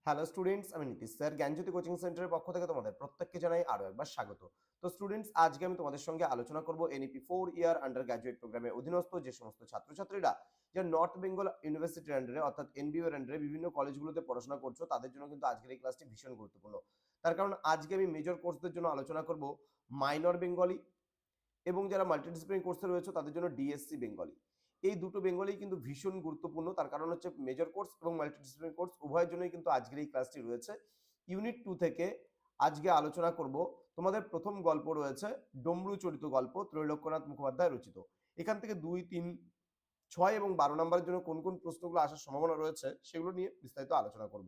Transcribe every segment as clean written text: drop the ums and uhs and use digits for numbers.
Hello students, আমি Nitish sir জ্ঞানজ্যোতি coaching সেন্টারের পক্ষ থেকে তোমাদের প্রত্যেককে জানাই আরো একবার স্বাগত। তো স্টুডেন্টস, আজকে আমি তোমাদের সঙ্গে আলোচনা করব এনইপি 4 ইয়ার আন্ডার গ্র্যাজুয়েট প্রোগ্রামের অধীনস্থ যে সমস্ত ছাত্রছাত্রীরা যে নর্থ বেঙ্গল ইউনিভার্সিটির আন্ডারে অর্থাৎ এনবিইউ এর আন্ডারে বিভিন্ন কলেজগুলোতে পড়াশোনা করছো, তাদের জন্য কিন্তু আজকের এই ক্লাসটি ভীষণ গুরুত্বপূর্ণ। তার কারণ আজকে আমি মেজর কোর্সদের জন্য আলোচনা করব মাইনর বেঙ্গলি, এবং যারা মাল্টিডিসিপ্লিনারি কোর্সে রয়েছে তাদের জন্য ডিএসসি বেঙ্গলি। এই দুটো বেঙ্গলি কিন্তু ভীষণ গুরুত্বপূর্ণ, তার কারণ হচ্ছে মেজর কোর্স এবং মাল্টিডিসিপ্লিনারি কোর্স উভয়ের জন্যই কিন্তু আজকের এই ক্লাসটি রয়েছে। ইউনিট 2 থেকে আজকে আলোচনা করব তোমাদের প্রথম গল্প রয়েছে ডমরু চরিত গল্প, ত্রৈলোক্যনাথ মুখোপাধ্যায় রচিত। এখান থেকে 2, 3, 6 এবং 12 নম্বরের জন্য কোন কোন প্রশ্নগুলো আসার সম্ভাবনা রয়েছে সেগুলো নিয়ে বিস্তারিত আলোচনা করব।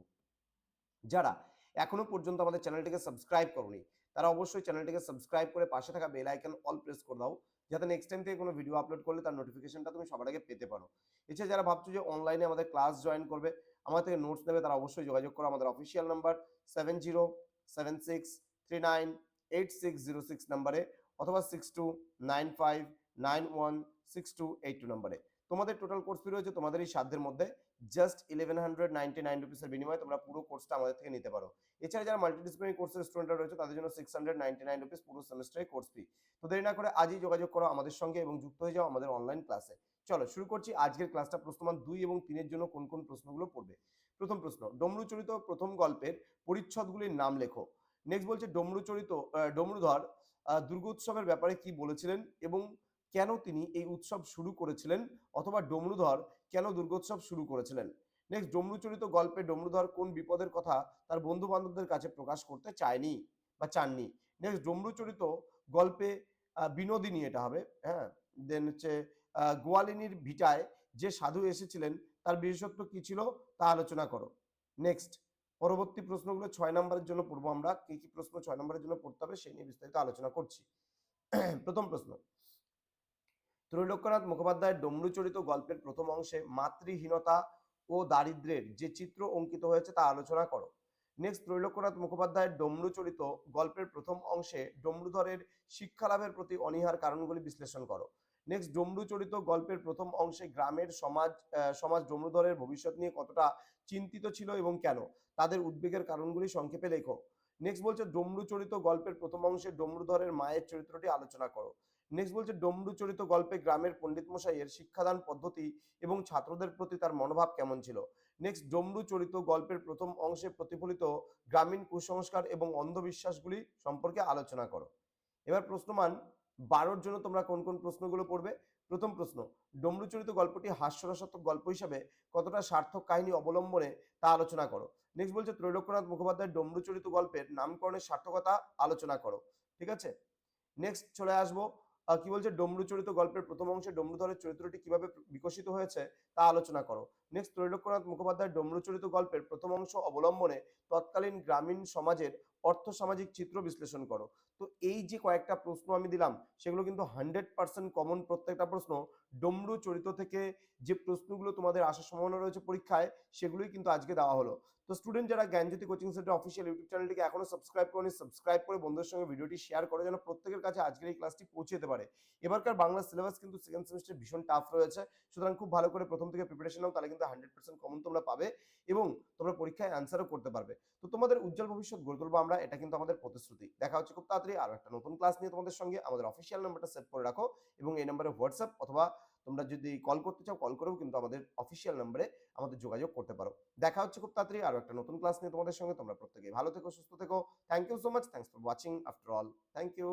যারা এখনো পর্যন্ত আমাদের চ্যানেলটিকে সাবস্ক্রাইব করোনি তারা অবশ্যই চ্যানেলটিকে সাবস্ক্রাইব করে পাশে থাকা বেল আইকন অল প্রেস করে দাও, যাতে নেক্সট টাইম থেকে কোনো ভিডিও আপলোড করলে তার নোটিফিকেশনটা তুমি সবার আগে পেতে পারো। এছাড়া যারা ভাবছো যে অনলাইনে আমাদের ক্লাস জয়েন করবে, আমার থেকে নোটস নেবে, তারা অবশ্যই যোগাযোগ করো আমাদের অফিসিয়াল নাম্বার 7076398606 নাম্বারে অথবা 6295916282 নাম্বারে। তোমাদের টোটাল কোর্স ফি রয়েছে তোমাদের এই সাধ্যের মধ্যে জাস্ট 1199 রুপিসের বিনিময়ে তোমরা পুরো কোর্সটা আমাদের থেকে নিতে পারো। এছাড়া যারা মাল্টিডিসিপ্লিনারি কোর্সের স্টুডেন্টরা রয়েছে তাদের জন্য 699 রুপিস পুরো সেমিস্টারের কোর্স ফি। তো দেরি না করে আজই যোগাযোগ করো আমাদের সঙ্গে এবং যুক্ত হয়ে যাও আমাদের অনলাইন ক্লাসে। চলো শুরু করছি আজকের ক্লাসটা। প্রশ্নমান 2 এবং 3 এর জন্য কোন কোন প্রশ্নগুলো পড়বে। প্রথম প্রশ্ন, ডমরুচরিত প্রথম গল্পের পরিচ্ছদগুলির নাম লেখো। নেক্সট বলছে ডমরুধর দুর্গোৎসবের ব্যাপারে কি বলেছিলেন এবং কেন তিনি এই উৎসব শুরু করেছিলেন, অথবা ডমরুধর কেন দুর্গোৎসব শুরু করেছিলেন। নেক্সট, ডমরুচরিত গল্পে ডমরুধর কোন বিপদের কথা তার বন্ধু বান্ধবদের কাছে প্রকাশ করতে চায়নি বা চাননি। নেক্সট, ডমরুচরিত গল্পে বিনোদিনী, এটা হবে, হ্যাঁ। দেন হচ্ছে গোয়ালিনীর ভিটায় যে সাধু এসেছিলেন তার বিশেষত্ব কি ছিল তা আলোচনা করো। নেক্সট, পরবর্তী প্রশ্নগুলো 6 নম্বরের জন্য পড়বো আমরা। কি কি প্রশ্ন 6 নম্বরের জন্য পড়তে হবে সেই নিয়ে বিস্তারিত আলোচনা করছি। প্রথম প্রশ্ন, ত্রৈলোক্যনাথ মুখোপাধ্যায়ের ডমরুচরিত গল্পের প্রথম অংশে মাতৃহীনতা ও দারিদ্র্যের যে চিত্র অঙ্কিত হয়েছে তা আলোচনা করো। নেক্সট, ত্রৈলোক্যনাথ মুখোপাধ্যায়ের ডমরুচরিত গল্পের প্রথম অংশে ডমরুধরের শিক্ষালাভের প্রতি অনীহার কারণগুলি বিশ্লেষণ করো। নেক্সট, ডমরুচরিত গল্পের প্রথম অংশে গ্রামের সমাজ ডমরুধরের ভবিষ্যৎ নিয়ে কতটা চিন্তিত ছিল এবং কেন, তাদের উদ্বেগের কারণগুলি সংক্ষেপে লেখো। নেক্সট বলছে ডমরুচরিত গল্পের প্রথম অংশে ডমরুধরের মায়ের চরিত্রটি আলোচনা করো। নেক্সট বলছে ডমরুচরিত গল্পে গ্রামের পণ্ডিত মশাইয়ের শিক্ষাদান পদ্ধতি এবং ছাত্রদের প্রতি তার মনোভাব কেমন ছিল। নেক্সট, ডমরুচরিত গল্পের প্রথম অংশে প্রতিফলিত গ্রামীণ কুসংস্কার এবং অন্ধবিশ্বাসগুলি সম্পর্কে আলোচনা করো। এবার প্রশ্নমান 12 জন্য তোমরা কোন কোন প্রশ্নগুলো পড়বে। প্রথম প্রশ্ন, ডমরুচরিত গল্পটি হাস্যরসাত্মক গল্প হিসাবে কতটা সার্থক কাহিনী অবলম্বনে তা আলোচনা করো। নেক্সট বলছে ত্রৈলোক্যনাথ মুখোপাধ্যায়ের ডমরুচরিত গল্পের নামকরণের সার্থকতা আলোচনা করো। ঠিক আছে। নেক্সট চলে আসবো, কি বলছে ডমরুচরিত গল্পের প্রথম অংশে ডমরুধরের চরিত্রটি কিভাবে বিকশিত হয়েছে তা আলোচনা করো। নেক্সট, ত্রৈলোক্যনাথ মুখোপাধ্যায়ের ডমরুচরিত গল্পের প্রথম অংশ অবলম্বনে তৎকালীন গ্রামীণ সমাজের অর্থ সামাজিক চিত্র বিশ্লেষণ করো। তো এই যে কয়েকটা প্রশ্ন আমি দিলাম সেগুলো কিন্তু 100% কমন, প্রত্যেকটা প্রশ্ন ডমরু চরিত থেকে যে প্রশ্নগুলো তোমাদের আসার সম্ভাবনা রয়েছে পরীক্ষায় সেগুলোই কিন্তু আজকে দেওয়া হলো। তো স্টুডেন্ট, যারা জ্ঞানজ্যোতি কোচিং সেন্টার অফিসিয়াল ইউটিউব চ্যানেলটিকে এখনো সাবস্ক্রাইব করনি, সাবস্ক্রাইব করে বন্ধুদের সঙ্গে ভিডিওটি শেয়ার করে যেন প্রত্যেকের কাছে আজকের এই ক্লাসটি পৌঁছে যেতে পারে। এবারকার বাংলা সিলেবাস কিন্তু সেকেন্ড সেমিস্টার ভীষণ টাফ রয়েছে, সুতরাং খুব ভালো করে প্রথম থেকে প্রিপারেশন নাও, তাহলে কিন্তু 100% কমন তোমরা পাবে এবং তোমরা পরীক্ষায় অ্যান্সারও করতে পারবে। তো তোমাদের উজ্জ্বল ভবিষ্যৎ গড়ে তুলবো আমরা, এটা কিন্তু আমাদের প্রতিশ্রুতি। দেখা হচ্ছে খুব তাড়াতাড়ি আরো একটা নতুন ক্লাস নিয়ে তোমাদের সঙ্গে। আমাদের অফিসিয়াল নাম্বারটা সেভ করে রাখো এবং এই নাম্বারে হোয়াটসঅ্যাপ অথবা তোমরা যদি কল করতে চাও কল করেও কিন্তু আমাদের অফিসিয়াল নাম্বারে আমাদের যোগাযোগ করতে পারো। দেখা হচ্ছে খুব তাড়াতাড়ি আরো একটা নতুন ক্লাস নিয়ে তোমাদের সঙ্গে। তোমরা প্রত্যেকেই ভালো থেকো, সুস্থ থেকো। Thank you so much, thanks for watching after all, thank you.